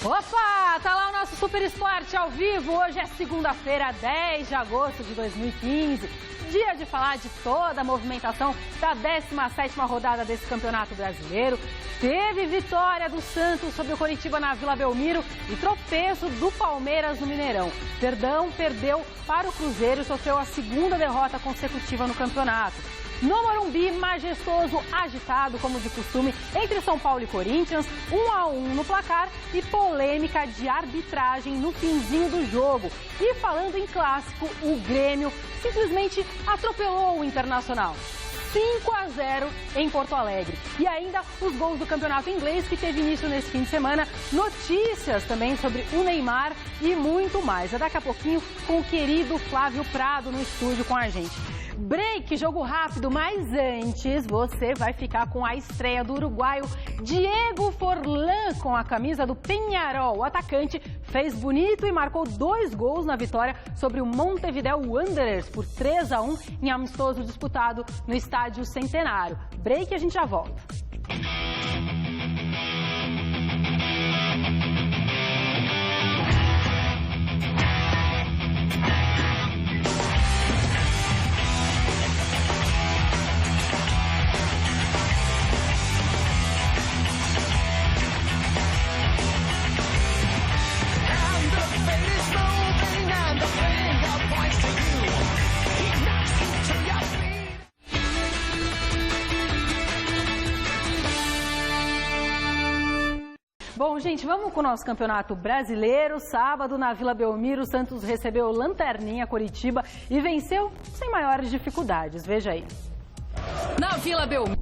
Opa, tá lá o nosso Super Esporte ao vivo. Hoje é segunda-feira, 10 de agosto de 2015. Dia de falar de toda a movimentação da 17ª rodada desse Campeonato Brasileiro. Teve vitória do Santos sobre o Coritiba na Vila Belmiro e tropeço do Palmeiras no Mineirão. Verdão perdeu para o Cruzeiro e sofreu a segunda derrota consecutiva no campeonato. No Morumbi, majestoso, agitado, como de costume, entre São Paulo e Corinthians, 1-1 no placar e polêmica de arbitragem no finzinho do jogo. E falando em clássico, o Grêmio simplesmente atropelou o Internacional. 5-0 em Porto Alegre. E ainda os gols do campeonato inglês que teve início nesse fim de semana. Notícias também sobre o Neymar e muito mais. É daqui a pouquinho com o querido Flávio Prado no estúdio com a gente. Break, jogo rápido, mas antes você vai ficar com a estreia do uruguaio Diego Forlán com a camisa do Peñarol. O atacante fez bonito e marcou 2 gols na vitória sobre o Montevideo Wanderers por 3-1 em amistoso disputado no Estádio Centenário. Break, a gente já volta. Bom, gente, vamos com o nosso Campeonato Brasileiro. Sábado, na Vila Belmiro, o Santos recebeu o Lanterninha Coritiba e venceu sem maiores dificuldades. Veja aí. Na Vila Belmiro,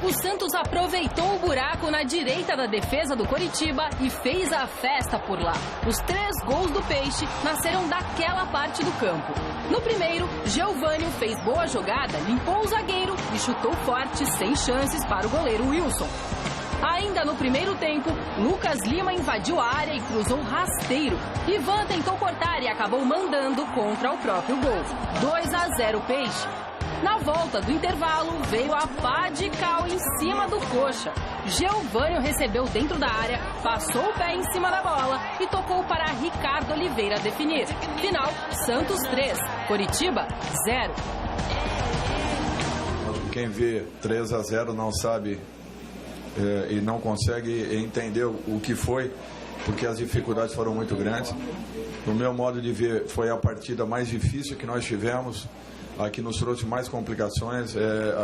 o Santos aproveitou o buraco na direita da defesa do Coritiba e fez a festa por lá. Os 3 gols do Peixe nasceram daquela parte do campo. No primeiro, Geovânio fez boa jogada, limpou o zagueiro e chutou forte, sem chances para o goleiro Wilson. Ainda no primeiro tempo, Lucas Lima invadiu a área e cruzou rasteiro. Ivan tentou cortar e acabou mandando contra o próprio gol. 2-0 Peixe. Na volta do intervalo, veio a pá de cal em cima do Coxa. Geovânio recebeu dentro da área, passou o pé em cima da bola e tocou para Ricardo Oliveira definir. Final, Santos 3, Coritiba 0. Quem vê 3-0 não sabe e não consegue entender o que foi, porque as dificuldades foram muito grandes. No meu modo de ver, foi a partida mais difícil que nós tivemos, a que nos trouxe mais complicações,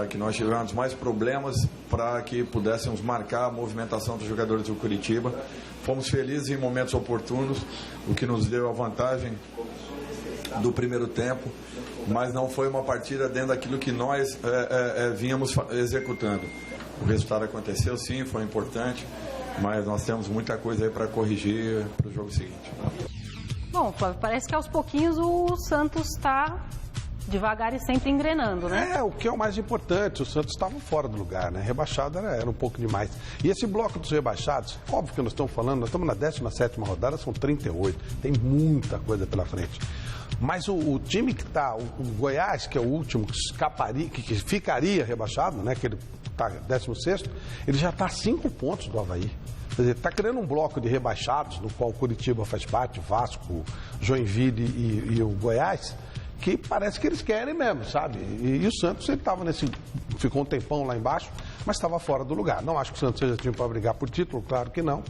a que nós tivemos mais problemas para que pudéssemos marcar a movimentação dos jogadores do Coritiba. Fomos felizes em momentos oportunos, o que nos deu a vantagem do primeiro tempo, mas não foi uma partida dentro daquilo que nós vínhamos executando. O resultado aconteceu, sim, foi importante, mas nós temos muita coisa aí para corrigir para o jogo seguinte. Bom, Flávio, parece que aos pouquinhos o Santos está devagar e sempre engrenando, né? O que é o mais importante, o Santos estava fora do lugar, né? Rebaixado era um pouco demais. E esse bloco dos rebaixados, óbvio que nós estamos falando, nós estamos na 17ª rodada, são 38, tem muita coisa pela frente. Mas o time que está, o Goiás, que é o último, que escaparia, que ficaria rebaixado, né? Que ele está 16º, ele já está a 5 pontos do Avaí. Quer dizer, está criando um bloco de rebaixados, no qual o Coritiba faz parte, Vasco, Joinville e o Goiás, que parece que eles querem mesmo, sabe? E o Santos, ele estava ficou um tempão lá embaixo, mas estava fora do lugar. Não acho que o Santos seja time para brigar por título, claro que não.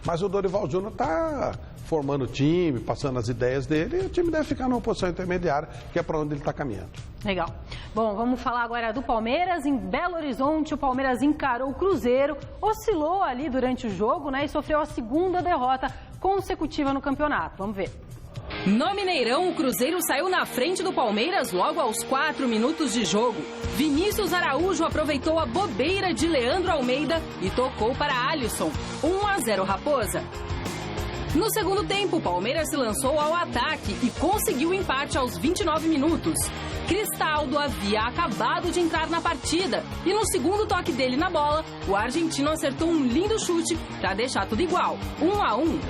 Mas o Dorival Júnior está formando o time, passando as ideias dele, e o time deve ficar numa posição intermediária, que é para onde ele está caminhando. Legal. Bom, vamos falar agora do Palmeiras. Em Belo Horizonte, o Palmeiras encarou o Cruzeiro, oscilou ali durante o jogo, né, e sofreu a segunda derrota consecutiva no campeonato. Vamos ver. No Mineirão, o Cruzeiro saiu na frente do Palmeiras logo aos 4 minutos de jogo. Vinícius Araújo aproveitou a bobeira de Leandro Almeida e tocou para Alisson. 1-0 Raposa. No segundo tempo, o Palmeiras se lançou ao ataque e conseguiu o empate aos 29 minutos. Cristaldo havia acabado de entrar na partida e no segundo toque dele na bola, o argentino acertou um lindo chute para deixar tudo igual, 1-1.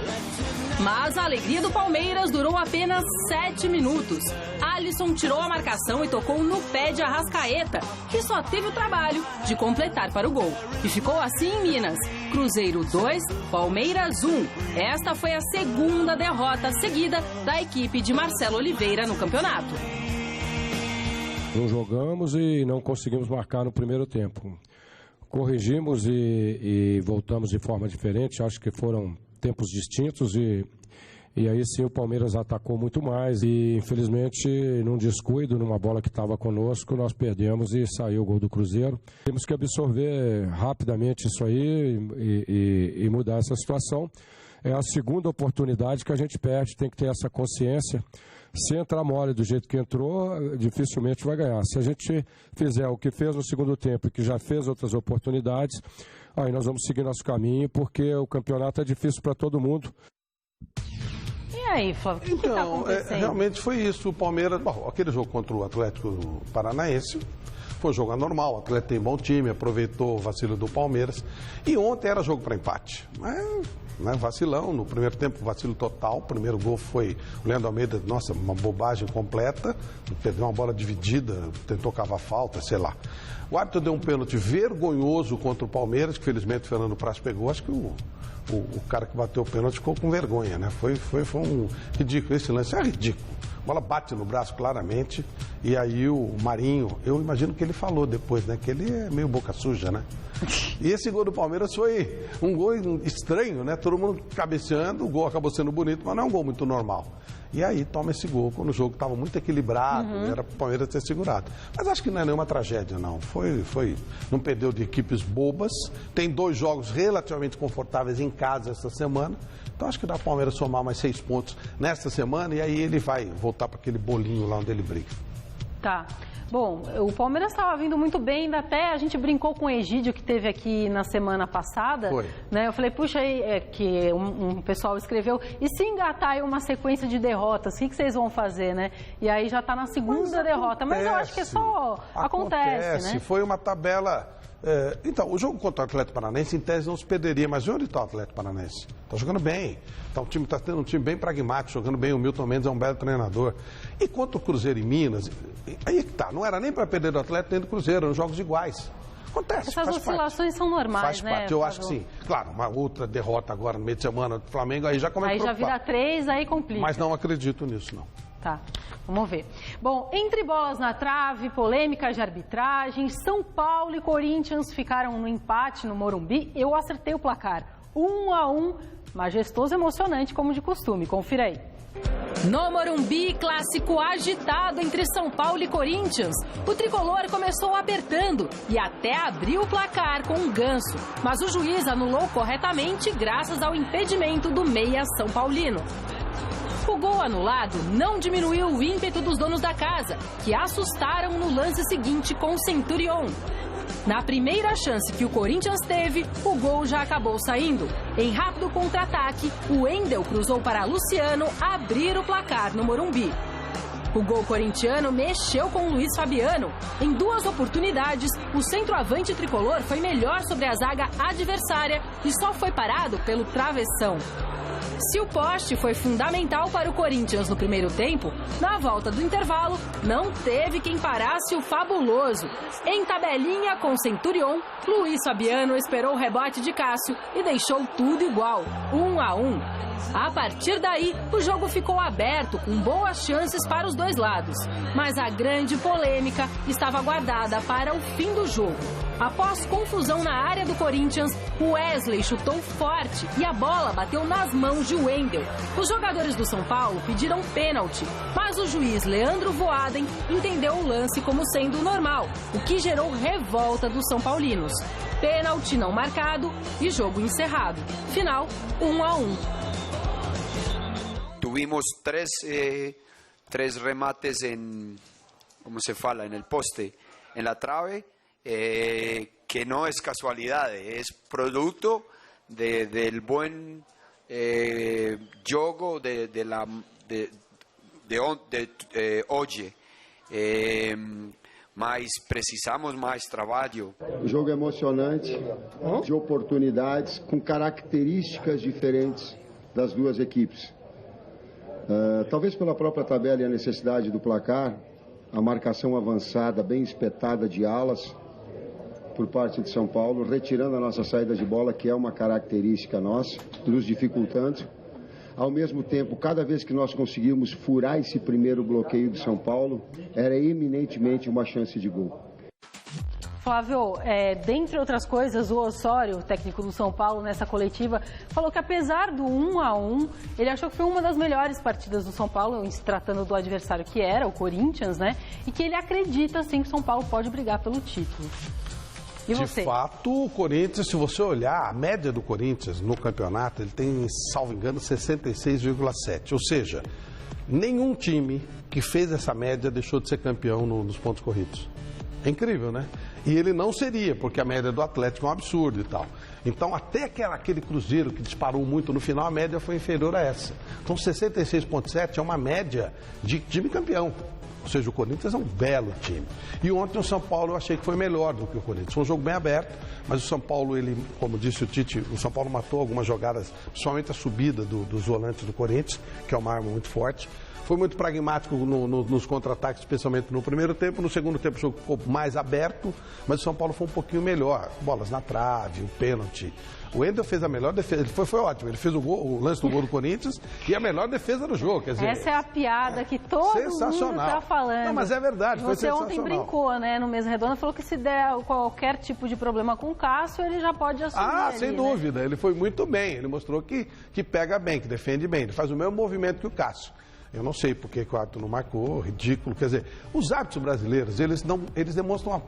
Mas a alegria do Palmeiras durou apenas 7 minutos. Alisson tirou a marcação e tocou no pé de Arrascaeta, que só teve o trabalho de completar para o gol. E ficou assim em Minas. Cruzeiro 2, Palmeiras 1. Esta foi a segunda derrota seguida da equipe de Marcelo Oliveira no campeonato. Não jogamos e não conseguimos marcar no primeiro tempo. Corrigimos e voltamos de forma diferente. Acho que foram tempos distintos e aí sim o Palmeiras atacou muito mais e infelizmente num descuido, numa bola que estava conosco, nós perdemos e saiu o gol do Cruzeiro. Temos que absorver rapidamente isso aí e mudar essa situação. É a segunda oportunidade que a gente perde, tem que ter essa consciência. Se entrar mole do jeito que entrou, dificilmente vai ganhar. Se a gente fizer o que fez no segundo tempo e que já fez outras oportunidades, aí nós vamos seguir nosso caminho, porque o campeonato é difícil para todo mundo. E aí, Flávio, o que está acontecendo? Realmente foi isso. O Palmeiras, bom, aquele jogo contra o Atlético Paranaense foi um jogo anormal. O Atlético tem bom time, aproveitou o vacilo do Palmeiras. E ontem era jogo para empate. Mas vacilão, no primeiro tempo, vacilo total. O primeiro gol foi o Leandro Almeida, nossa, uma bobagem completa. Perdeu uma bola dividida, tentou cavar falta, sei lá. O árbitro deu um pênalti vergonhoso contra o Palmeiras, que felizmente o Fernando Praz pegou. Acho que o cara que bateu o pênalti ficou com vergonha, né? Foi um ridículo. Esse lance é ridículo. A bola bate no braço claramente e aí o Marinho, eu imagino que ele falou depois, né? Que ele é meio boca suja, né? E esse gol do Palmeiras foi um gol estranho, né? Todo mundo cabeceando, o gol acabou sendo bonito, mas não é um gol muito normal. E aí toma esse gol quando o jogo estava muito equilibrado, era para o Palmeiras ter segurado. Mas acho que não é nenhuma tragédia, não. Não perdeu de equipes bobas. Tem 2 jogos relativamente confortáveis em casa essa semana. Então acho que dá para o Palmeiras somar mais 6 pontos nesta semana e aí ele vai voltar para aquele bolinho lá onde ele briga. Tá. Bom, o Palmeiras estava vindo muito bem, ainda até a gente brincou com o Egídio, que teve aqui na semana passada. Foi. Né? Eu falei, puxa, aí, que um pessoal escreveu, e se engatar aí uma sequência de derrotas, o que vocês vão fazer, né? E aí já está na segunda derrota, mas eu acho que é só acontece, né? Foi uma tabela... Então, o jogo contra o Atlético Paranaense, em tese, não se perderia, mas onde está o Atlético Paranaense? Está jogando bem. O time está tendo um time bem pragmático, jogando bem. O Milton Mendes é um belo treinador. E contra o Cruzeiro em Minas, aí que tá, não era nem para perder do Atlético nem do Cruzeiro, eram jogos iguais. Acontece. Essas oscilações são normais, faz parte, eu acho que sim. Claro, uma outra derrota agora no meio de semana do Flamengo, aí já começa a preocupar. Aí já vira 3, aí complica. Mas não acredito nisso, não. Tá, vamos ver. Bom, entre bolas na trave, polêmicas de arbitragem, São Paulo e Corinthians ficaram no empate no Morumbi. Eu acertei o placar, 1-1, majestoso e emocionante como de costume. Confira aí. No Morumbi, clássico agitado entre São Paulo e Corinthians. O tricolor começou apertando e até abriu o placar com um ganso. Mas o juiz anulou corretamente graças ao impedimento do meia São Paulino. O gol anulado não diminuiu o ímpeto dos donos da casa, que assustaram no lance seguinte com o Centurion. Na primeira chance que o Corinthians teve, o gol já acabou saindo. Em rápido contra-ataque, o Wendel cruzou para Luciano abrir o placar no Morumbi. O gol corintiano mexeu com o Luiz Fabiano. Em 2 oportunidades, o centroavante tricolor foi melhor sobre a zaga adversária e só foi parado pelo travessão. Se o poste foi fundamental para o Corinthians no primeiro tempo, na volta do intervalo, não teve quem parasse o fabuloso. Em tabelinha com Centurion, Luiz Fabiano esperou o rebote de Cássio e deixou tudo igual, 1-1. A partir daí, o jogo ficou aberto, com boas chances para os dois lados. Mas a grande polêmica estava guardada para o fim do jogo. Após confusão na área do Corinthians, Wesley chutou forte e a bola bateu nas mãos de Wendel. Os jogadores do São Paulo pediram pênalti, mas o juiz Leandro Voaden entendeu o lance como sendo normal, o que gerou revolta dos São Paulinos. Pênalti não marcado e jogo encerrado. Final, 1-1. Tuvimos tres remates ¿cómo se fala? En el poste, en la trave, que no es casualidad, es producto del buen juego de hoje. Mas precisamos mais trabalho. O jogo emocionante, de oportunidades, com características diferentes das duas equipes. Talvez pela própria tabela e a necessidade do placar, a marcação avançada, bem espetada de alas por parte de São Paulo, retirando a nossa saída de bola, que é uma característica nossa, nos dificultando. Ao mesmo tempo, cada vez que nós conseguimos furar esse primeiro bloqueio do São Paulo, era eminentemente uma chance de gol. Flávio, dentre outras coisas, o Osório, técnico do São Paulo, nessa coletiva, falou que apesar do 1-1, ele achou que foi uma das melhores partidas do São Paulo, se tratando do adversário que era, o Corinthians, né? E que ele acredita, sim, que o São Paulo pode brigar pelo título. E você? De fato, o Corinthians, se você olhar, a média do Corinthians no campeonato, ele tem, salvo engano, 66,7. Ou seja, nenhum time que fez essa média deixou de ser campeão nos pontos corridos. É incrível, né? E ele não seria, porque a média do Atlético é um absurdo e tal. Então, até aquele Cruzeiro que disparou muito no final, a média foi inferior a essa. Então, 66,7 é uma média de time campeão. Ou seja, o Corinthians é um belo time. E ontem o São Paulo eu achei que foi melhor do que o Corinthians. Foi um jogo bem aberto, mas o São Paulo, ele, como disse o Tite, o São Paulo matou algumas jogadas, principalmente a subida dos volantes do Corinthians, que é uma arma muito forte. Foi muito pragmático nos contra-ataques, especialmente no primeiro tempo. No segundo tempo o jogo ficou mais aberto, mas o São Paulo foi um pouquinho melhor. Bolas na trave, o pênalti. O Wendel fez a melhor defesa, ele foi ótimo. Ele fez o lance do gol do Corinthians e a melhor defesa do jogo. Quer dizer, essa é a piada que todo mundo está falando. Não, mas é verdade, foi sensacional. Você ontem brincou, né, no Mesa Redonda, falou que se der qualquer tipo de problema com o Cássio, ele já pode assumir sem dúvida. Ele foi muito bem. Ele mostrou que pega bem, que defende bem. Ele faz o mesmo movimento que o Cássio. Eu não sei por que o árbitro não marcou, ridículo. Quer dizer, os árbitros brasileiros, eles demonstram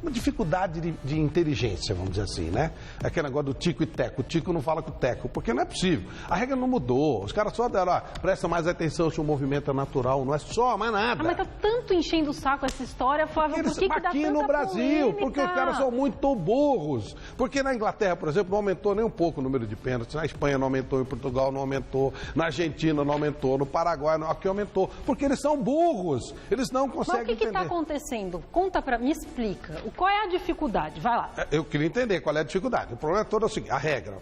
uma dificuldade de inteligência, vamos dizer assim, né? Aquele negócio do Tico e Teco. O Tico não fala com o Teco, porque não é possível. A regra não mudou. Os caras só deram, presta mais atenção se o movimento é natural, não é só, mais nada. Mas tá tanto enchendo o saco essa história, Flávio, por que dá tanta aqui no Brasil, polêmica? Porque os caras são muito burros. Porque na Inglaterra, por exemplo, não aumentou nem um pouco o número de pênaltis. Na Espanha não aumentou, em Portugal não aumentou, na Argentina não aumentou, no Paraguai não, aqui aumentou. Porque eles são burros. Eles não conseguem entender. Mas o que está acontecendo? Conta me explica. Qual é a dificuldade? Vai lá. Eu queria entender qual é a dificuldade. O problema todo é o seguinte, a regra,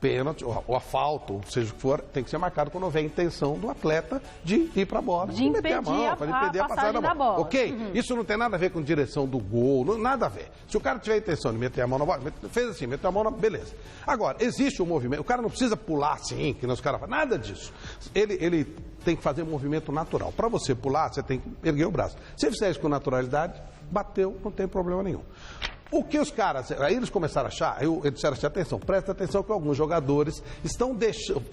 pênalti, ou a falta, ou seja o que for, tem que ser marcado quando houver a intenção do atleta de ir para a bola. De impedir a passagem da bola. Ok? Isso não tem nada a ver com direção do gol, nada a ver. Se o cara tiver a intenção de meter a mão na bola, fez assim, meteu a mão na... Beleza. Agora, existe um movimento, o cara não precisa pular assim, que os caras fazem, nada disso. Ele tem que fazer um movimento natural. Para você pular, você tem que erguer o braço. Se fizer isso com naturalidade, bateu, não tem problema nenhum. O que os caras, aí eles começaram a achar, eles disseram assim, atenção, presta atenção que alguns jogadores estão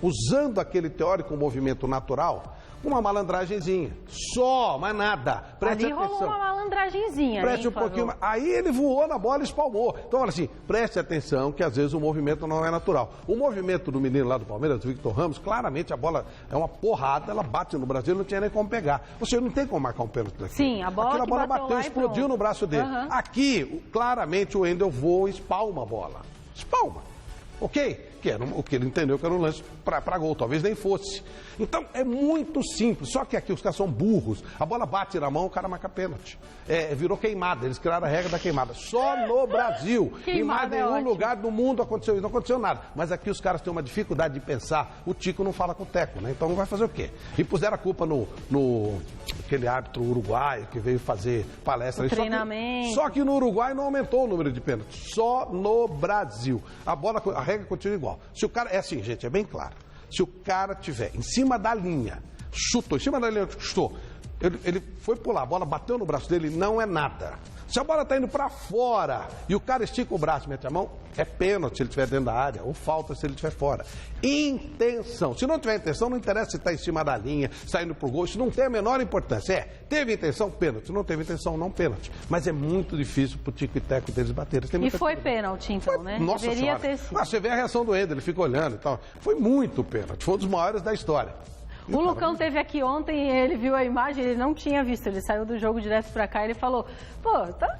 usando aquele teórico movimento natural com uma malandragenzinha. Só, mas nada. Preste atenção. Rolou uma malandragenzinha. Preste um pouquinho. Aí ele voou na bola e espalmou. Então, olha assim, preste atenção que às vezes o movimento não é natural. O movimento do menino lá do Palmeiras, do Victor Ramos, claramente a bola é uma porrada, ela bate no Brasil, não tinha nem como pegar. Você não tem como marcar um pênalti daqui. Sim, a bola bateu, explodiu no braço dele. Aqui, claramente o Wendel voa e espalma a bola. Espalma. Ok? Que era o que ele entendeu que era um lance para gol, talvez nem fosse. Então é muito simples, só que aqui os caras são burros. A bola bate na mão, o cara marca pênalti. Virou queimada, eles criaram a regra da queimada. Só no Brasil, em mais nenhum lugar do mundo aconteceu isso, não aconteceu nada. Mas aqui os caras têm uma dificuldade de pensar, o Tico não fala com o Teco, né? Então vai fazer o quê? E puseram a culpa no aquele árbitro uruguaio que veio fazer palestra. Treinamento. Só que no Uruguai não aumentou o número de pênaltis, só no Brasil. A regra continua igual. Se o cara, é assim, gente, é bem claro. Se o cara tiver em cima da linha, chutou, em cima da linha, chutou, ele foi pular, a bola bateu no braço dele, não é nada. Se a bola está indo para fora e o cara estica o braço e mete a mão, é pênalti se ele estiver dentro da área, ou falta se ele estiver fora. Intenção. Se não tiver intenção, não interessa se está em cima da linha, saindo para o gol, isso não tem a menor importância. Teve intenção, pênalti. Não teve intenção, não pênalti. Mas é muito difícil para o Tico e Teco deles baterem. E foi pênalti, então, né? Nossa Deveria Senhora. ter sido. Você vê a reação do Ender, ele fica olhando e tal. Foi muito pênalti, foi um dos maiores da história. O Lucão teve aqui ontem e ele viu a imagem, ele não tinha visto, ele saiu do jogo direto pra cá e ele falou, pô, tá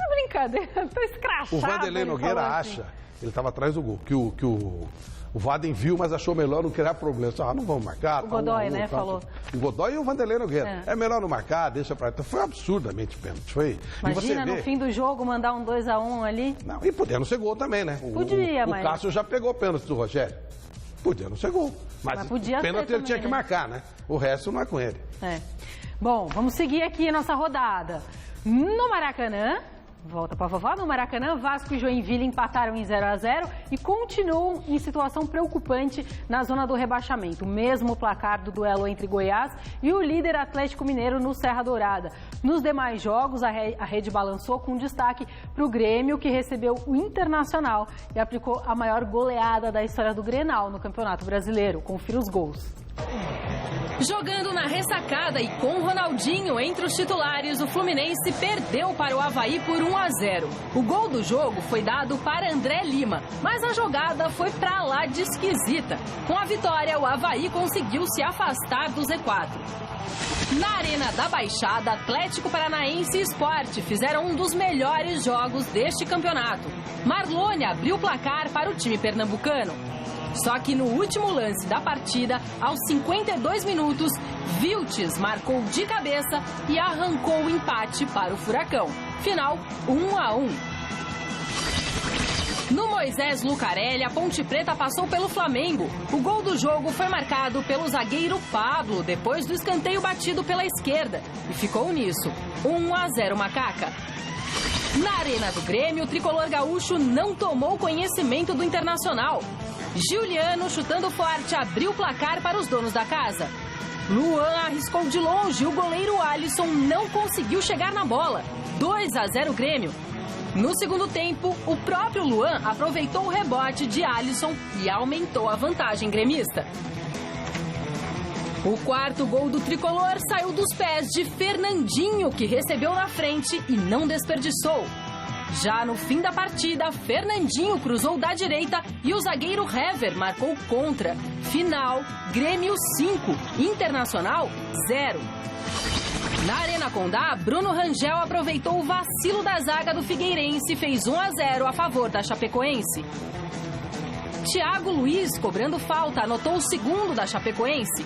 brincadeira, tô escrachado. O Vanderlei Nogueira acha, ele estava atrás do gol, que o Vaden viu, mas achou melhor não criar problema. Não vamos marcar. O Godoy, né, falou. O Godoy e o Vanderlei Nogueira. É melhor não marcar, deixa pra... Então, foi absurdamente pênalti. Imagina, no fim do jogo, mandar um 2-1 ali. Não, e podendo ser gol também, né? Podia, mas... O Cássio já pegou pênalti do Rogério. Podia não ser gol. Mas podia pênalti ele tinha que marcar, né? O resto não é com ele. Bom, vamos seguir aqui a nossa rodada. No Maracanã, volta para a vovó, no Maracanã, Vasco e Joinville empataram em 0-0 e continuam em situação preocupante na zona do rebaixamento. O mesmo placar do duelo entre Goiás e o líder Atlético Mineiro no Serra Dourada. Nos demais jogos, a rede balançou com destaque para o Grêmio, que recebeu o Internacional e aplicou a maior goleada da história do Grenal no Campeonato Brasileiro. Confira os gols. Jogando na ressacada e com Ronaldinho entre os titulares, o Fluminense perdeu para o Avaí por 1-0. O gol do jogo foi dado para André Lima, mas a jogada foi pra lá de esquisita. Com a vitória, o Avaí conseguiu se afastar do Z4. Na Arena da Baixada, Atlético Paranaense e Sport fizeram um dos melhores jogos deste campeonato. Marlone abriu o placar para o time pernambucano. Só que no último lance da partida, aos 52 minutos, Vilches marcou de cabeça e arrancou o empate para o Furacão. Final 1-1. No Moisés Lucarelli, a Ponte Preta passou pelo Flamengo. O gol do jogo foi marcado pelo zagueiro Pablo, depois do escanteio batido pela esquerda. E ficou nisso, 1-0 Macaca. Na Arena do Grêmio, o tricolor gaúcho não tomou conhecimento do Internacional. Giuliano, chutando forte, abriu o placar para os donos da casa. Luan arriscou de longe e o goleiro Alisson não conseguiu chegar na bola. 2-0 Grêmio. No segundo tempo, o próprio Luan aproveitou o rebote de Alisson e aumentou a vantagem gremista. O quarto gol do tricolor saiu dos pés de Fernandinho, que recebeu na frente e não desperdiçou. Já no fim da partida, Fernandinho cruzou da direita e o zagueiro Hever marcou contra. Final, Grêmio 5, Internacional 0. Na Arena Condá, Bruno Rangel aproveitou o vacilo da zaga do Figueirense e fez 1-0 a favor da Chapecoense. Thiago Luiz, cobrando falta, anotou o segundo da Chapecoense.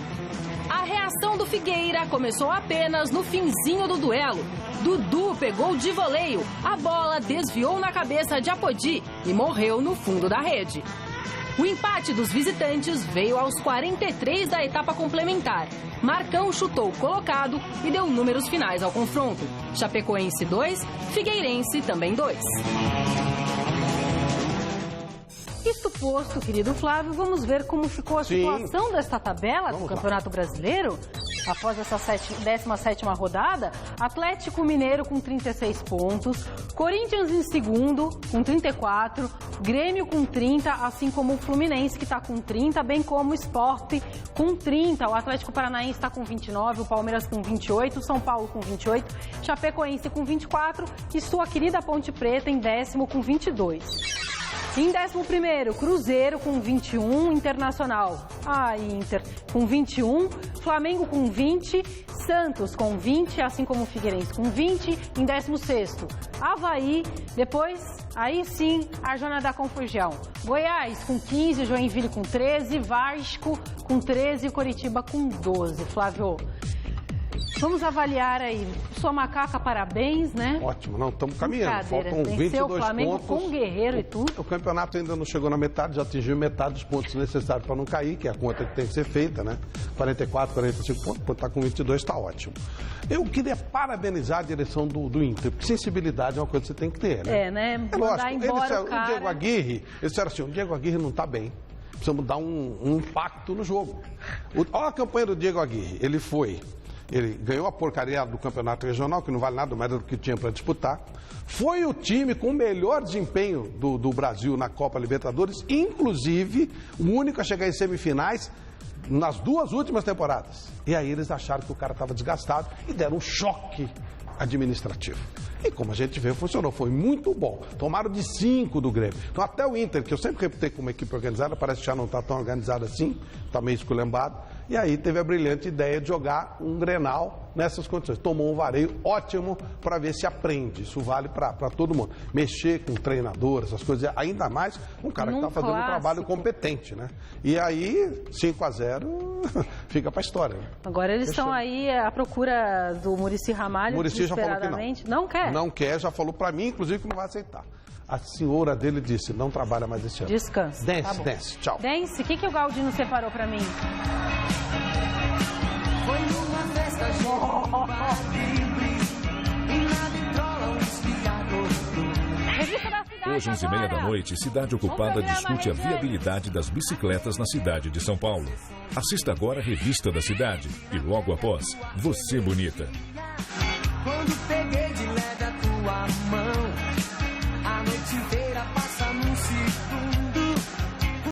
A reação do Figueira começou apenas no finzinho do duelo. Dudu pegou de voleio, a bola desviou na cabeça de Apodi e morreu no fundo da rede. O empate dos visitantes veio aos 43 da etapa complementar. Marcão chutou colocado e deu números finais ao confronto. Chapecoense 2, Figueirense também 2. Isto posto, querido Flávio, vamos ver como ficou a situação desta tabela do Campeonato Brasileiro. Após essa 17ª rodada, Atlético Mineiro com 36 pontos, Corinthians em segundo com 34, Grêmio com 30, assim como o Fluminense que está com 30, bem como o Sport com 30. O Atlético Paranaense está com 29, o Palmeiras com 28, o São Paulo com 28, Chapecoense com 24 e sua querida Ponte Preta em 10º com 22. Em 11º, Cruzeiro com 21, Internacional, Inter com 21, Flamengo com 20, Santos com 20, assim como o Figueirense com 20. Em 16º, Avaí, depois, aí sim, a zona da confusão. Goiás com 15, Joinville com 13, Vasco com 13 e Coritiba com 12. Flávio, vamos avaliar aí. Sua Macaca, parabéns, né? Ótimo, não, estamos caminhando. Faltam 22 o Flamengo pontos. Com Guerreiro e tudo. O campeonato ainda não chegou na metade, já atingiu metade dos pontos necessários para não cair, que é a conta que tem que ser feita, né? 44, 45 pontos, quando está com 22, está ótimo. Eu queria parabenizar a direção do Inter, porque sensibilidade é uma coisa que você tem que ter, né? É lógico. Embora o Diego Aguirre, eles disseram assim, o Diego Aguirre não está bem. Precisamos dar um impacto no jogo. Olha a campanha do Diego Aguirre, ele ganhou a porcaria do campeonato regional, que não vale nada mais do que tinha para disputar. Foi o time com o melhor desempenho do Brasil na Copa Libertadores, inclusive o único a chegar em semifinais nas 2 últimas temporadas. E aí eles acharam que o cara estava desgastado e deram um choque administrativo. E como a gente vê, funcionou, foi muito bom. Tomaram de 5 do Grêmio. Então até o Inter, que eu sempre reputei como equipe organizada, parece que já não está tão organizado assim, está meio esculhambado. E aí teve a brilhante ideia de jogar um Grenal nessas condições. Tomou um vareio ótimo para ver se aprende. Isso vale para todo mundo. Mexer com treinador, essas coisas, ainda mais um cara que está fazendo um trabalho competente, né? E aí, 5-0, fica para a história. Né? Agora eles estão aí à procura do Muricy Ramalho, Muricy já falou que não quer? Não quer, já falou para mim, inclusive, que não vai aceitar. a senhora dele disse, não trabalha mais esse ano. Descansa. Dance, tá bom. dance, tchau. Dance, o que o Galdino separou pra mim? Foi numa festa Hoje, 11h30 da noite, Cidade Ocupada discute a viabilidade das bicicletas na cidade de São Paulo. Assista agora a Revista da Cidade e logo após, Você Bonita. Quando peguei de leve a tua mão, a noite inteira passa num ciclo.